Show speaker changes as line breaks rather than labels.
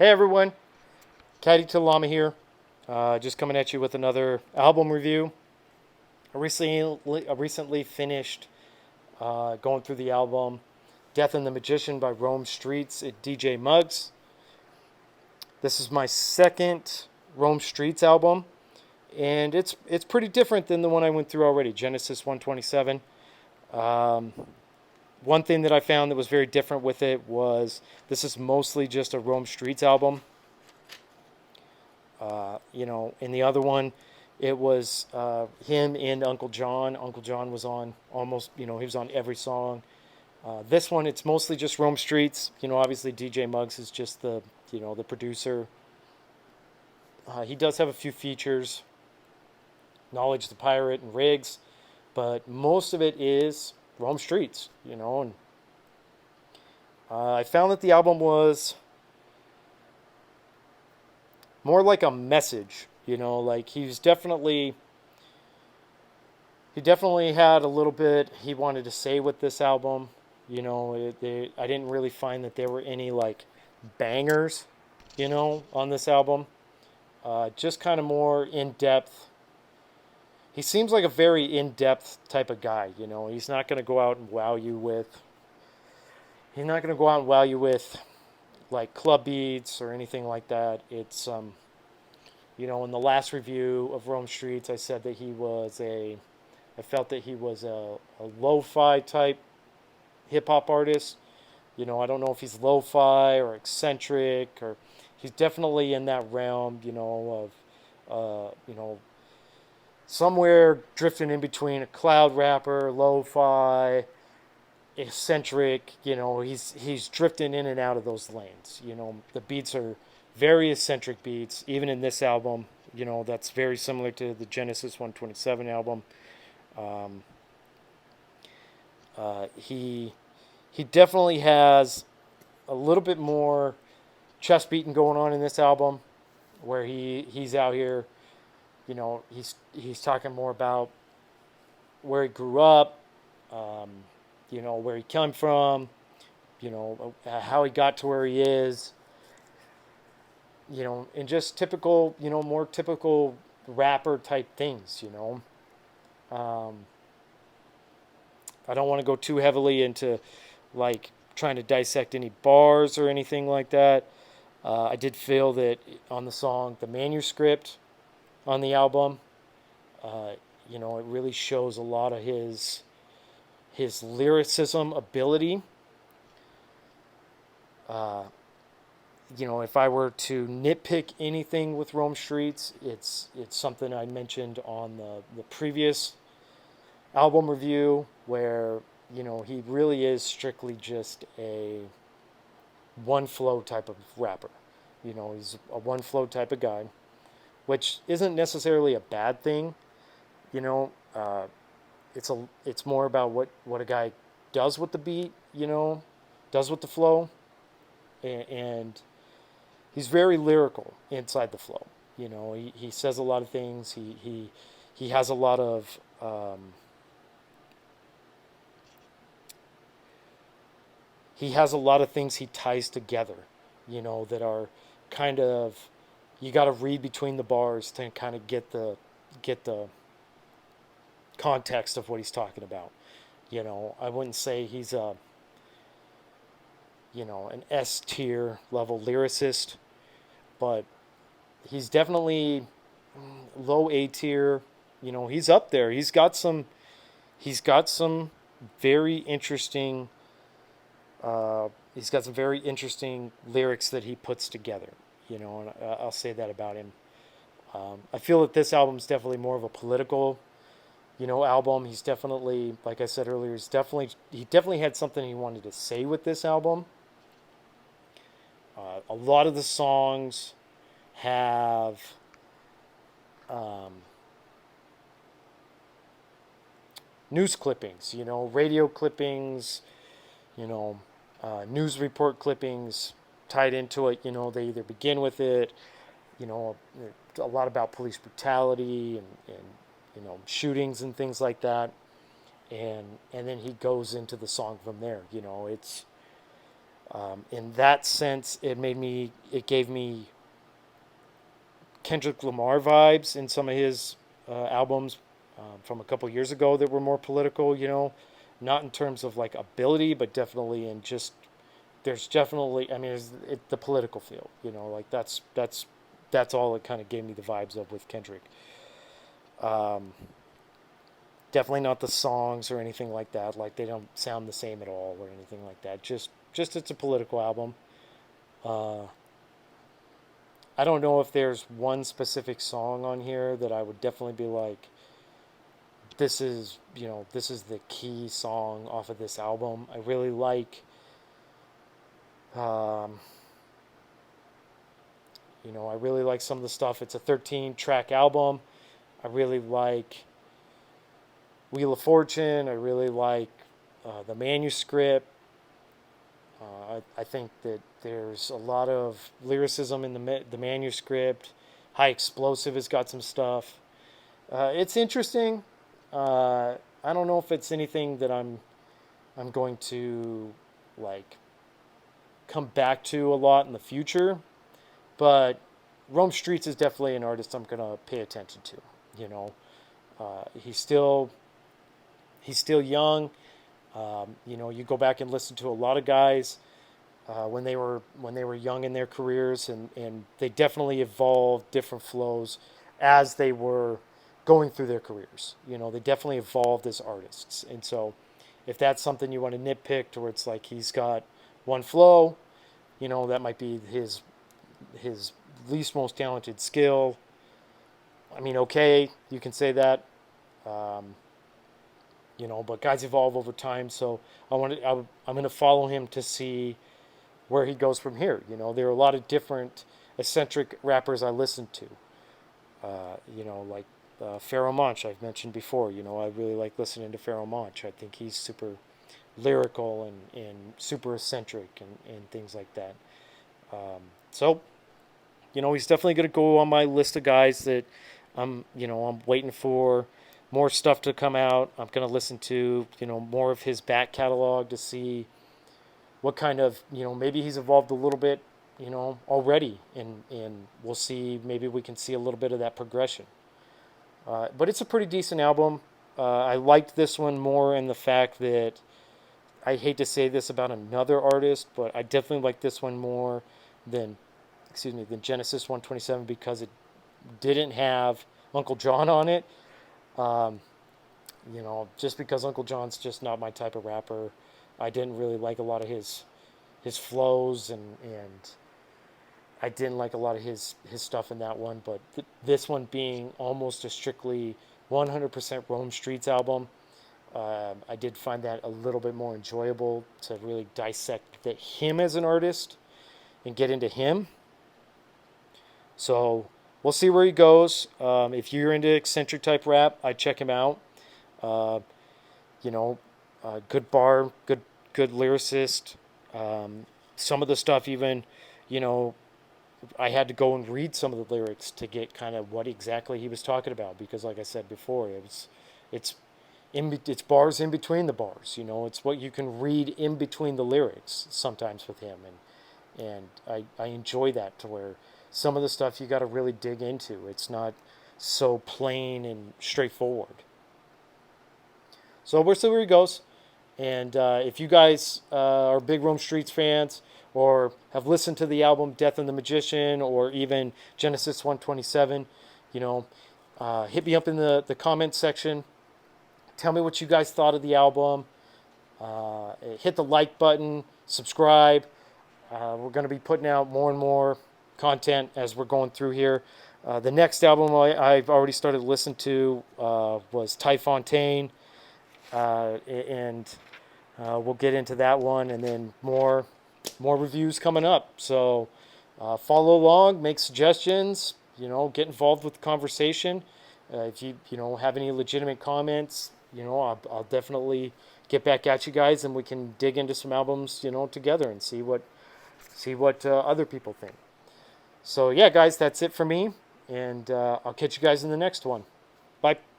Hey everyone, Caddy Talama here. Just coming at you with another album review. I recently finished going through the album Death and the Magician by Rome Streetz at DJ Muggs. This is my second Rome Streetz album, and it's pretty different than the one I went through already, Genesis 127. Um, One thing that I found that was very different with it was this is mostly just a Rome Streetz album. In the other one, it was him and Uncle John. Uncle John was on almost, he was on every song. This one, it's mostly just Rome Streetz. Obviously DJ Muggs is just the producer. He does have a few features, Knowledge the Pirate and Riggs, but most of it is Rome Streetz. And I found that the album was more like a message, like he definitely had a little bit he wanted to say with this album. I didn't really find that there were any like bangers, on this album. Just kind of more in depth. He seems like a very in depth type of guy. He's not going to go out and wow you with. He's not going to go out and wow you with like club beats or anything like that. It's in the last review of Rome Streetz, I said that I felt that he was a lo-fi type hip hop artist. I don't know if he's lo-fi or eccentric, or he's definitely in that realm, somewhere drifting in between a cloud rapper, lo-fi, eccentric. He's drifting in and out of those lanes. The beats are very eccentric beats, even in this album. That's very similar to the Genesis 127 album. Um, he definitely has a little bit more chest beating going on in this album, where he's out here. He's talking more about where he grew up, where he came from, how he got to where he is, and just typical, more typical rapper type things. Um, I don't want to go too heavily into like trying to dissect any bars or anything like that. I did feel that on the song, the manuscript on the album, it really shows a lot of his lyricism ability. Uh, if I were to nitpick anything with Rome Streetz, it's something I mentioned on the previous album review, where he really is strictly just a one flow type of rapper. He's a one flow type of guy, which isn't necessarily a bad thing. You know, uh, it's more about what a guy does with the beat. Does with the flow, and he's very lyrical inside the flow. He says a lot of things. He has a lot of things he ties together. That are kind of, you got to read between the bars to kind of get the context of what he's talking about. I wouldn't say he's an S tier level lyricist, but he's definitely low A tier. He's up there. He's got some very interesting he's got some very interesting lyrics that he puts together. And I'll say that about him. I feel that this album is definitely more of a political, album. He's definitely, like I said earlier, he definitely had something he wanted to say with this album. A lot of the songs have news clippings, radio clippings, you know, news report clippings tied into it. They either begin with it, you know, a lot about police brutality and shootings and things like that, and then he goes into the song from there. It's In that sense, it gave me Kendrick Lamar vibes in some of his albums from a couple years ago that were more political, not in terms of like ability, but definitely in just there's definitely, I mean, the political feel, like that's all it kind of gave me the vibes of with Kendrick. Um, Definitely not the songs or anything like that. Like they don't sound the same at all or anything like that. Just it's a political album. Uh, I don't know if there's one specific song on here that I would definitely be like, this is the key song off of this album. I really like, um, I really like some of the stuff. It's a 13 track album. I really like Wheel of Fortune. I really like the manuscript. I think that there's a lot of lyricism in the manuscript. High Explosive has got some stuff. It's interesting. I don't know if it's anything that I'm going to like come back to a lot in the future, but Rome Streetz is definitely an artist I'm gonna pay attention to. You know, he's still young. You go back and listen to a lot of guys when they were young in their careers, and they definitely evolved different flows as they were going through their careers. They definitely evolved as artists, and so if that's something you want to nitpick, or it's like he's got one flow, that might be his least most talented skill. I mean, okay, you can say that. Um, but guys evolve over time, so I'm going to follow him to see where he goes from here. There are a lot of different eccentric rappers I listen to. Like Pharoah Monch, I've mentioned before. I really like listening to Pharoah Monch. I think he's super lyrical and super eccentric and things like that. So, he's definitely going to go on my list of guys that I'm waiting for more stuff to come out. I'm going to listen to, more of his back catalog to see what kind of, maybe he's evolved a little bit, already. And we'll see, maybe we can see a little bit of that progression. But it's a pretty decent album. I liked this one more in the fact that I hate to say this about another artist, but I definitely like this one more than, than Genesis 127 because it didn't have Uncle John on it. Um, just because Uncle John's just not my type of rapper. I didn't really like a lot of his flows and I didn't like a lot of his stuff in that one. But this one being almost a strictly 100% Rome Streetz album, I did find that a little bit more enjoyable to really dissect him as an artist and get into him. So we'll see where he goes. If you're into eccentric type rap, I'd check him out. Uh, Good bar, good lyricist. Some of the stuff even, you know, I had to go and read some of the lyrics to get kind of what exactly he was talking about because, like I said before, it's it's bars in between the bars. It's what you can read in between the lyrics sometimes with him, and I enjoy that to where some of the stuff you got to really dig into. It's not so plain and straightforward. So we'll see where he goes. And if you guys are big Rome Streetz fans or have listened to the album Death and the Magician or even Genesis 127, hit me up in the comments section. Tell me what you guys thought of the album. Hit the like button, subscribe. We're going to be putting out more and more content as we're going through here. The next album I've already started to listen to was Ty Fontaine. And we'll get into that one, and then more reviews coming up. So follow along, make suggestions, get involved with the conversation. If you have any legitimate comments, I'll definitely get back at you guys, and we can dig into some albums, together and see what other people think. So yeah, guys, that's it for me, and I'll catch you guys in the next one. Bye.